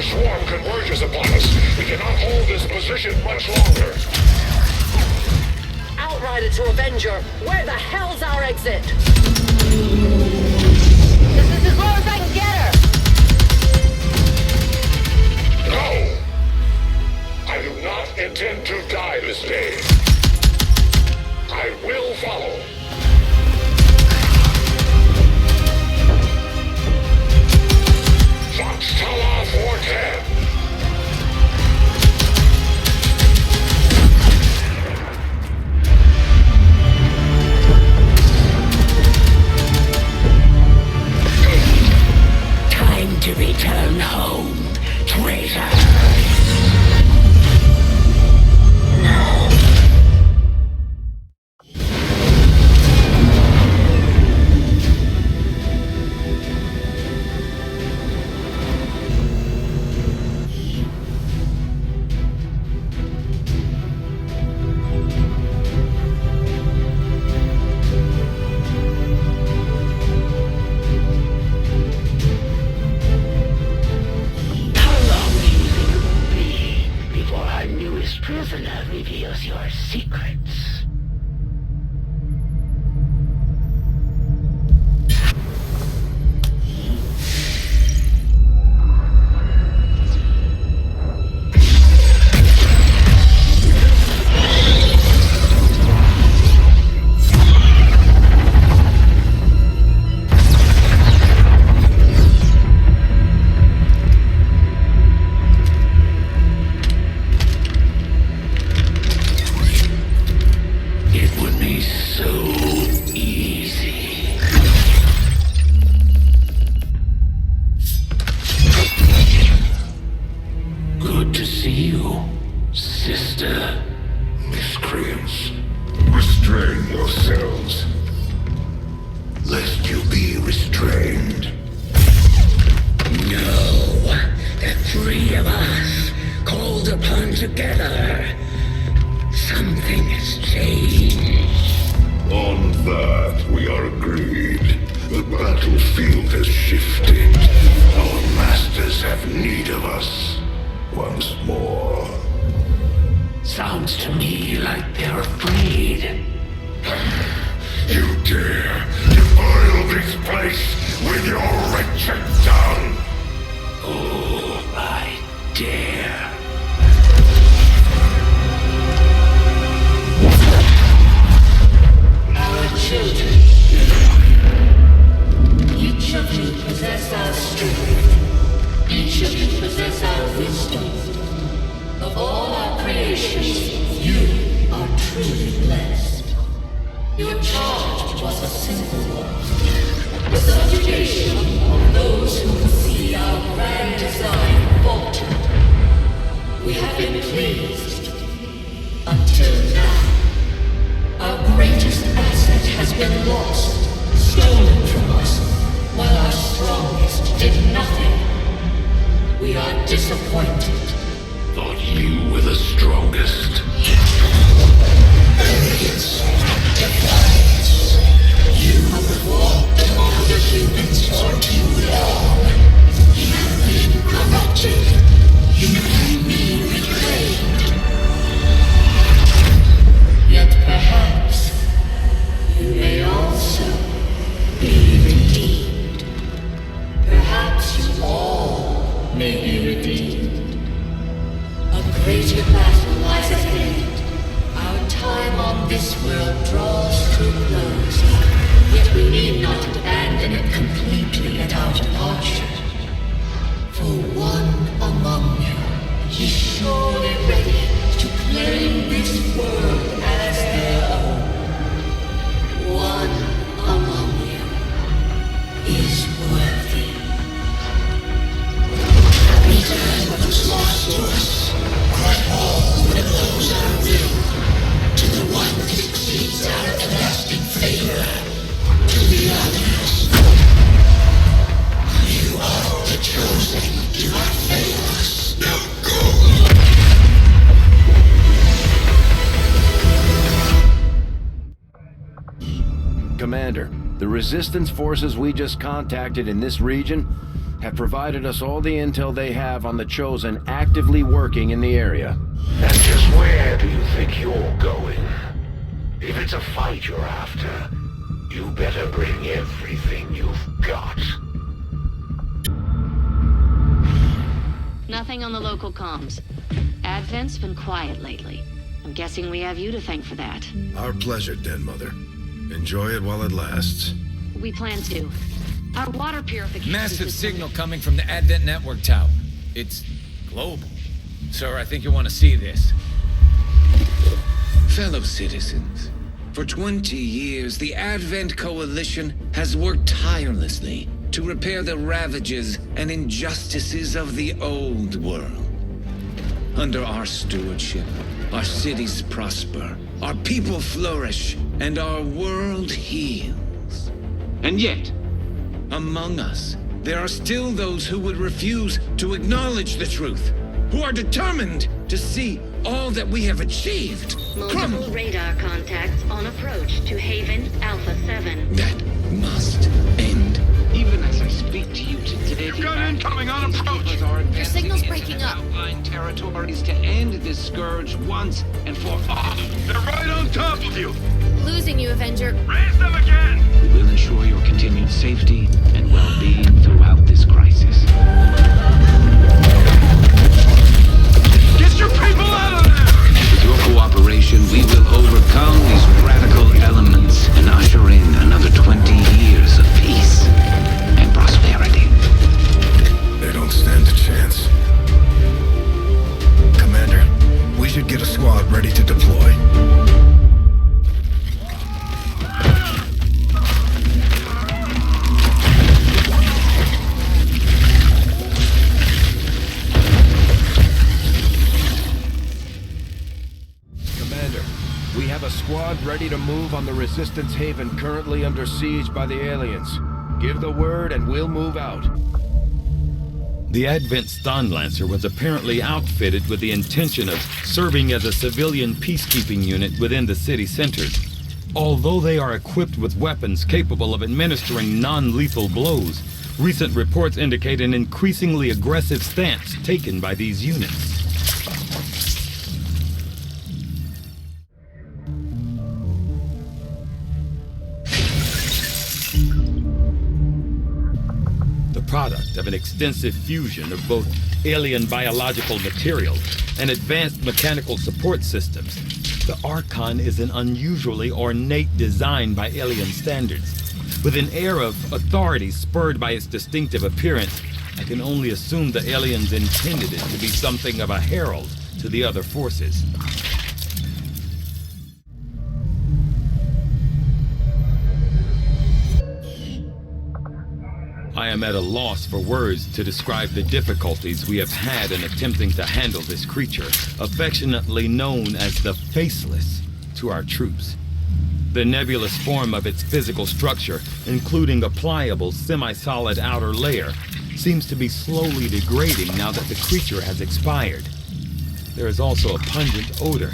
entire swarm converges upon us. We cannot hold this position much longer. Outrider to Avenger, where the hell's our exit? This is as low as I can get her! No! I do not intend to die this day. I will follow. Foxtrot 410. Time to return home, traitor. Prisoner reveals your secrets. Miscreants, restrain yourselves, lest you be restrained. No, the three of us, called upon together. Something has changed. On that, we are agreed. The battlefield has shifted. Our masters have need of us once more. Sounds to me like they're afraid. You dare defile this place with your wretched tongue? Oh, I dare. Our children. Each of you possess our strength. Each of you possess our wisdom. Of all our creations, you are truly blessed. Your charge was a simple one. The subjugation of those who see our grand design falter. We have been pleased. Until now. Our greatest asset has been lost, stolen from us, while our strongest did nothing. We are disappointed. Thought you were the strongest. Arrogance, defiance. You have walked among the humans for too long. You have been corrupted. You can be reclaimed. Yet perhaps you may also be redeemed. Perhaps you all may be redeemed. A greater battle lies ahead. Our time on this world draws to a close. Yet we need not abandon it completely at our departure. For one among you is surely ready to claim this world as their own. One among you is worthy. Return what was lost to us. Crush all that oppose our will. To the one that exceeds our everlasting favor. To the others. You are the chosen. Do not fail us. Now go. Commander, the resistance forces we just contacted in this region, have provided us all the intel they have on the Chosen actively working in the area. And just where do you think you're going? If it's a fight you're after, you better bring everything you've got. Nothing on the local comms. Advent's been quiet lately. I'm guessing we have you to thank for that. Our pleasure, Den Mother. Enjoy it while it lasts. We plan to. Our water purification Massive system- signal coming from the Advent Network Tower. It's global. Sir, I think you want to see this. Fellow citizens, for 20 years, the Advent Coalition has worked tirelessly to repair the ravages and injustices of the old world. Under our stewardship, our cities prosper, our people flourish, and our world heals. And yet, among us, there are still those who would refuse to acknowledge the truth, who are determined to see all that we have achieved crumble. Multiple radar contacts on approach to Haven Alpha 7. That must end. Even as I speak to you today, You've got incoming on approach! Your signal's breaking up. Outlying territories to end this scourge once and for all. They're right on top of you! Losing you, Avenger. Raise them again! We will ensure your continued safety and well-being throughout this crisis. Get your people out of there! With your cooperation, we will overcome these radical elements and usher in another 20 years of peace and prosperity. They don't stand a chance. Commander, we should get a squad ready to deploy. Commander, we have a squad ready to move on the Resistance Haven currently under siege by the aliens. Give the word and we'll move out. The Advent Stonlancer was apparently outfitted with the intention of serving as a civilian peacekeeping unit within the city centers. Although they are equipped with weapons capable of administering non-lethal blows, recent reports indicate an increasingly aggressive stance taken by these units. Product of an extensive fusion of both alien biological material and advanced mechanical support systems, the Archon is an unusually ornate design by alien standards. With an air of authority spurred by its distinctive appearance, I can only assume the aliens intended it to be something of a herald to the other forces. I am at a loss for words to describe the difficulties we have had in attempting to handle this creature, affectionately known as the Faceless, to our troops. The nebulous form of its physical structure, including a pliable, semi-solid outer layer, seems to be slowly degrading now that the creature has expired. There is also a pungent odor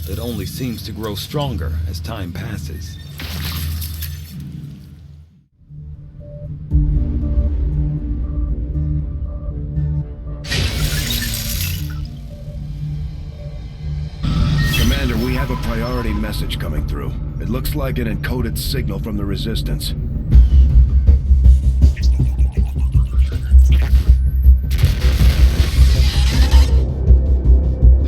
that only seems to grow stronger as time passes. Commander, we have a priority message coming through. It looks like an encoded signal from the Resistance.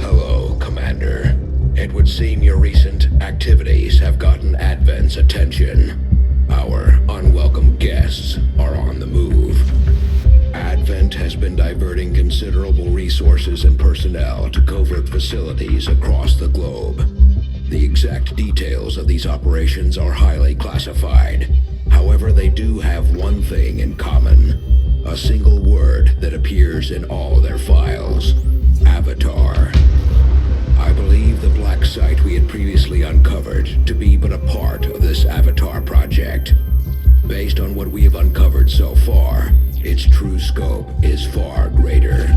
Hello, Commander. It would seem your recent activities have gotten Advent's attention. Our unwelcome guests are on the move. Advent has been diverting considerable resources and personnel to covert facilities across the globe. The exact details of these operations are highly classified. However, they do have one thing in common. A single word that appears in all their files. Avatar. I believe the black site we had previously uncovered to be but a part of this Avatar project. Based on what we have uncovered so far, its true scope is far greater.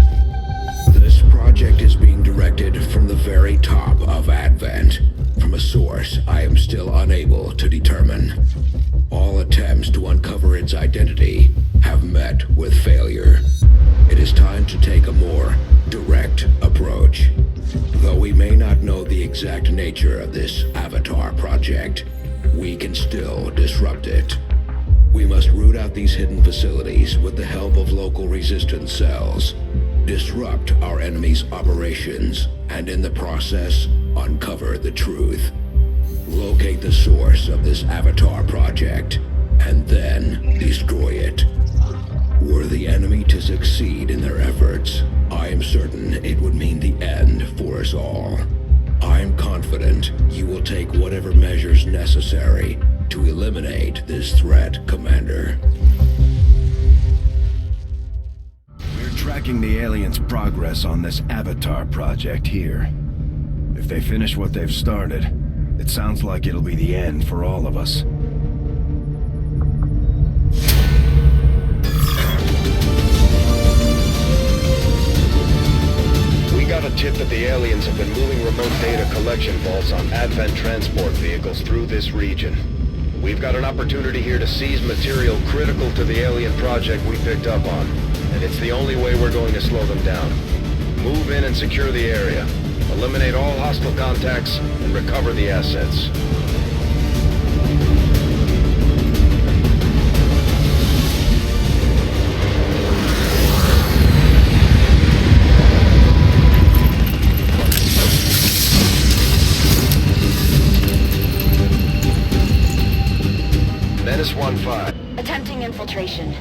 This project is being directed from the very top of Advent, from a source I am still unable to determine. All attempts to uncover its identity have met with failure. It is time to take a more direct approach. Though we may not know the exact nature of this Avatar project, we can still disrupt it. We must root out these hidden facilities with the help of local resistance cells, disrupt our enemy's operations, and in the process, uncover the truth. Locate the source of this Avatar project, and then destroy it. Were the enemy to succeed in their efforts, I am certain it would mean the end for us all. I am confident you will take whatever measures necessary to eliminate this threat, Commander. We're tracking the aliens' progress on this Avatar project here. If they finish what they've started, it sounds like it'll be the end for all of us. We got a tip that the aliens have been moving remote data collection vaults on Advent transport vehicles through this region. We've got an opportunity here to seize material critical to the alien project we picked up on, and it's the only way we're going to slow them down. Move in and secure the area. Eliminate all hostile contacts and recover the assets. Menace 1-5. Attempting infiltration.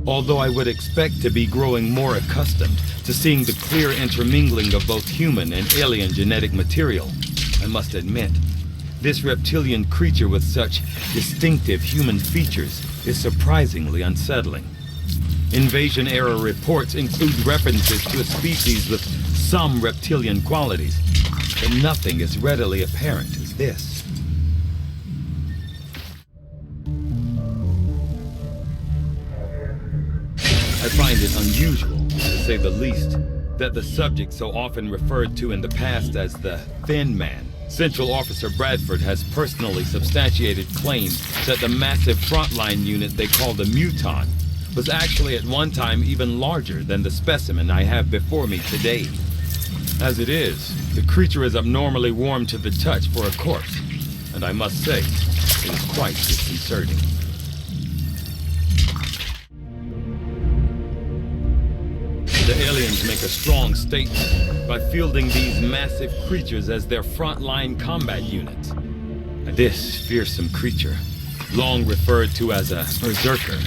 Although I would expect to be growing more accustomed to seeing the clear intermingling of both human and alien genetic material, I must admit, this reptilian creature with such distinctive human features is surprisingly unsettling. Invasion-era reports include references to a species with some reptilian qualities, but nothing as readily apparent as this. I find it unusual, to say the least, that the subject so often referred to in the past as the Thin Man. Central Officer Bradford has personally substantiated claims that the massive frontline unit they call the Muton was actually at one time even larger than the specimen I have before me today. As it is, the creature is abnormally warm to the touch for a corpse, and I must say, it is quite disconcerting. The aliens make a strong statement by fielding these massive creatures as their frontline combat units. This fearsome creature, long referred to as a berserker,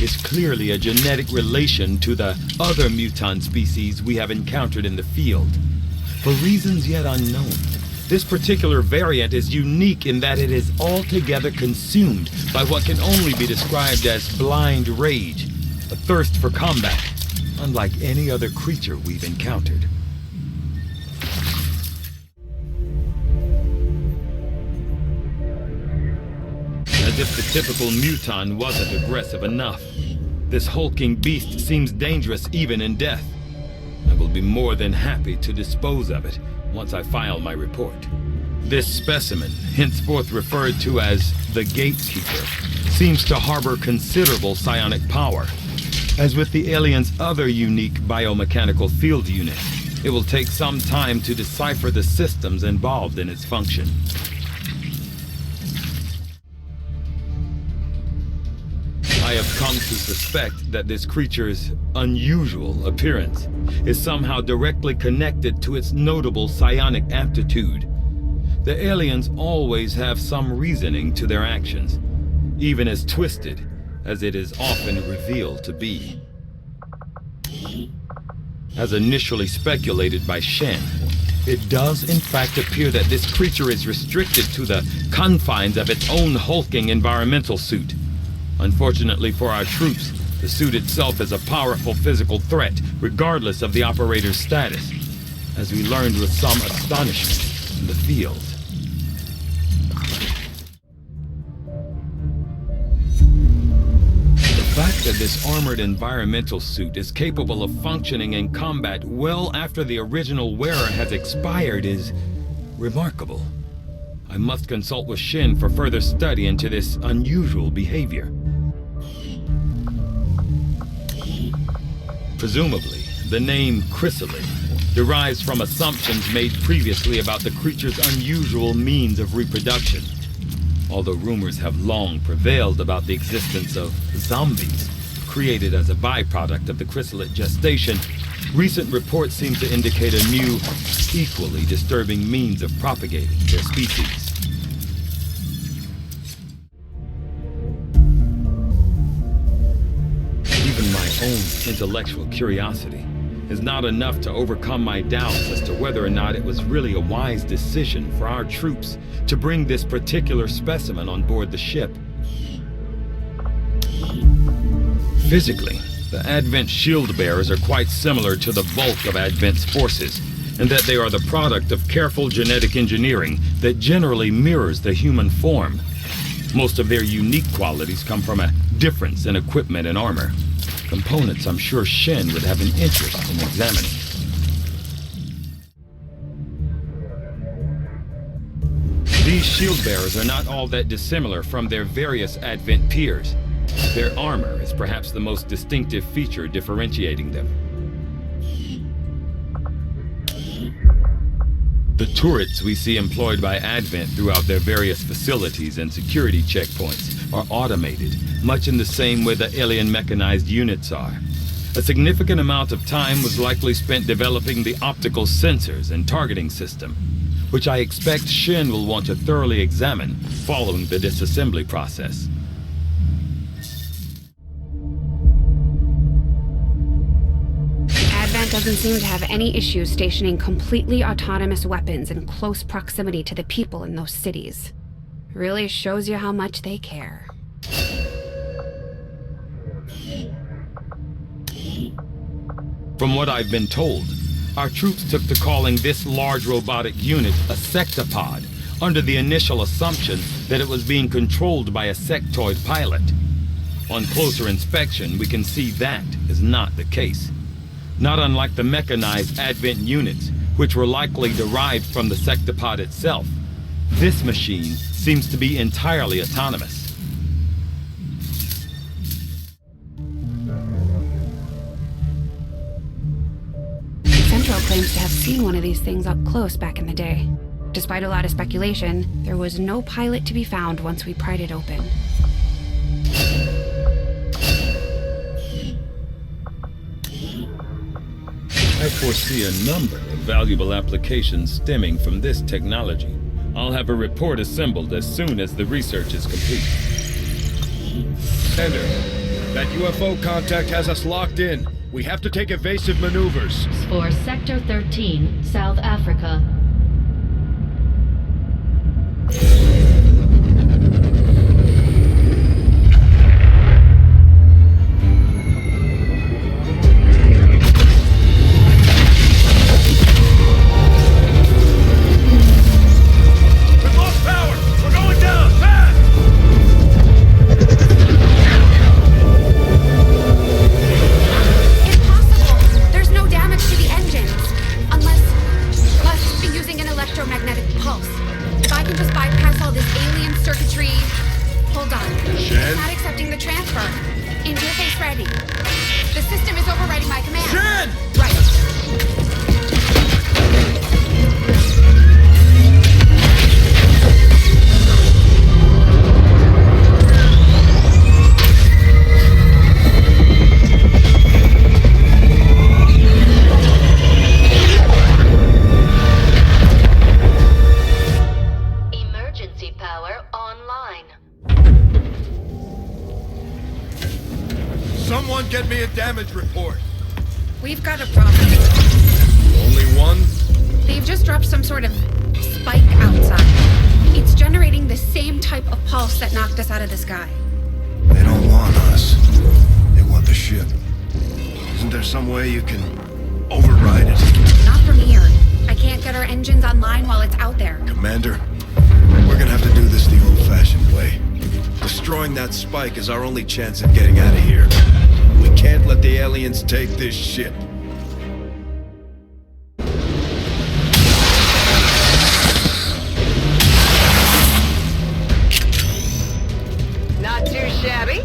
is clearly a genetic relation to the other mutant species we have encountered in the field. For reasons yet unknown, this particular variant is unique in that it is altogether consumed by what can only be described as blind rage, a thirst for combat, unlike any other creature we've encountered. As if the typical muton wasn't aggressive enough, this hulking beast seems dangerous even in death. I will be more than happy to dispose of it once I file my report. This specimen, henceforth referred to as the Gatekeeper, seems to harbor considerable psionic power. As with the alien's other unique biomechanical field unit, it will take some time to decipher the systems involved in its function. I have come to suspect that this creature's unusual appearance is somehow directly connected to its notable psionic aptitude. The aliens always have some reasoning to their actions, even as twisted as it is often revealed to be. As initially speculated by Shen, it does in fact appear that this creature is restricted to the confines of its own hulking environmental suit. Unfortunately for our troops, the suit itself is a powerful physical threat, regardless of the operator's status, as we learned with some astonishment in the field. The fact that this armored environmental suit is capable of functioning in combat well after the original wearer has expired is remarkable. I must consult with Shin for further study into this unusual behavior. Presumably, the name Chrysalid derives from assumptions made previously about the creature's unusual means of reproduction. Although rumors have long prevailed about the existence of zombies created as a byproduct of the chrysalid gestation, recent reports seem to indicate a new, equally disturbing means of propagating their species. Even my own intellectual curiosity is not enough to overcome my doubts as to whether or not it was really a wise decision for our troops to bring this particular specimen on board the ship. Physically, the Advent shield bearers are quite similar to the bulk of Advent's forces, in that they are the product of careful genetic engineering that generally mirrors the human form. Most of their unique qualities come from a difference in equipment and armor, components I'm sure Shen would have an interest in examining. These shield bearers are not all that dissimilar from their various Advent peers. Their armor is perhaps the most distinctive feature differentiating them. The turrets we see employed by Advent throughout their various facilities and security checkpoints are automated, much in the same way the alien mechanized units are. A significant amount of time was likely spent developing the optical sensors and targeting system, which I expect Shin will want to thoroughly examine following the disassembly process. Advent doesn't seem to have any issues stationing completely autonomous weapons in close proximity to the people in those cities. Really shows you how much they care. From what I've been told, our troops took to calling this large robotic unit a sectopod, under the initial assumption that it was being controlled by a sectoid pilot. On closer inspection, we can see that is not the case. Not unlike the mechanized Advent units, which were likely derived from the sectopod itself. This machine seems to be entirely autonomous. Central claims to have seen one of these things up close back in the day. Despite a lot of speculation, there was no pilot to be found once we pried it open. I foresee a number of valuable applications stemming from this technology. I'll have a report assembled as soon as the research is complete. Commander, that UFO contact has us locked in. We have to take evasive maneuvers. For Sector 13, South Africa. Someone get me a damage report. We've got a problem. Only one? They've just dropped some sort of spike outside. It's generating the same type of pulse that knocked us out of the sky. They don't want us. They want the ship. Isn't there some way you can override it? Not from here. I can't get our engines online while it's out there. Commander, we're gonna have to do this the old-fashioned way. Destroying that spike is our only chance at getting out of here. We can't let the aliens take this ship. Not too shabby.